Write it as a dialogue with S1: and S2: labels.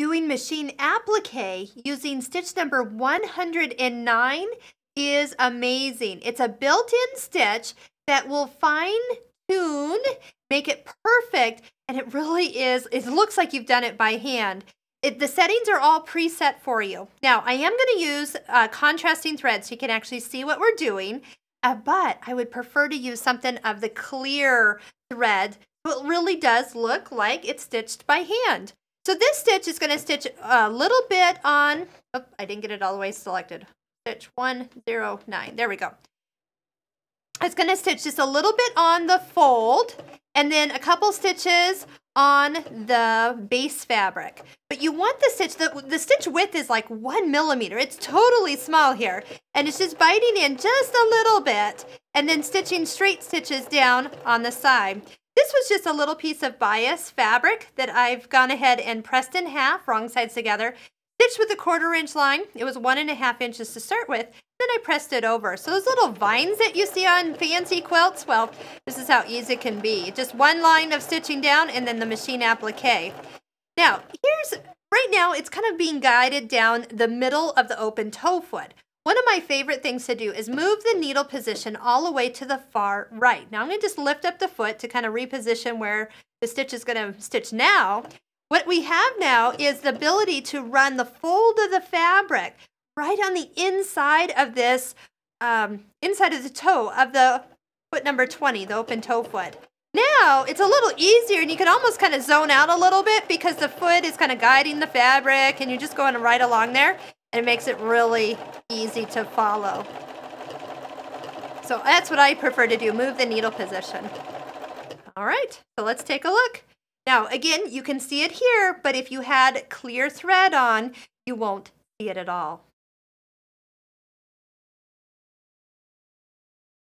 S1: doing machine applique using stitch number 109 is amazing. It's a built-in stitch that will fine-tune, make it perfect, and it really is, it looks like you've done it by hand. The settings are all preset for you. Now, I am going to use contrasting thread so you can actually see what we're doing, but I would prefer to use something of the clear thread. It really does look like it's stitched by hand. So this stitch is going to stitch a little bit on, oh, I didn't get it all the way selected. Stitch 109, there we go. It's going to stitch just a little bit on the fold and then a couple stitches on the base fabric. But you want the stitch, the stitch width is like 1 millimeter. It's totally small here. And it's just biting in just a little bit and then stitching straight stitches down on the side. This was just a little piece of bias fabric that I've gone ahead and pressed in half, wrong sides together, stitched with a 1/4 inch line. It was 1.5 inches to start with. Then I pressed it over. So those little vines that you see on fancy quilts, well, this is how easy it can be. Just one line of stitching down and then the machine applique. Now, right now it's kind of being guided down the middle of the open toe foot. One of my favorite things to do is move the needle position all the way to the far right. Now I'm going to just lift up the foot to kind of reposition where the stitch is going to stitch now. What we have now is the ability to run the fold of the fabric right on the inside of this, inside of the toe of the foot number 20, the open toe foot. Now it's a little easier and you can almost kind of zone out a little bit because the foot is kind of guiding the fabric and you're just going right along there. And it makes it really easy to follow. So that's what I prefer to do, move the needle position. All right, so let's take a look. Now, again, you can see it here, but if you had clear thread on, you won't see it at all.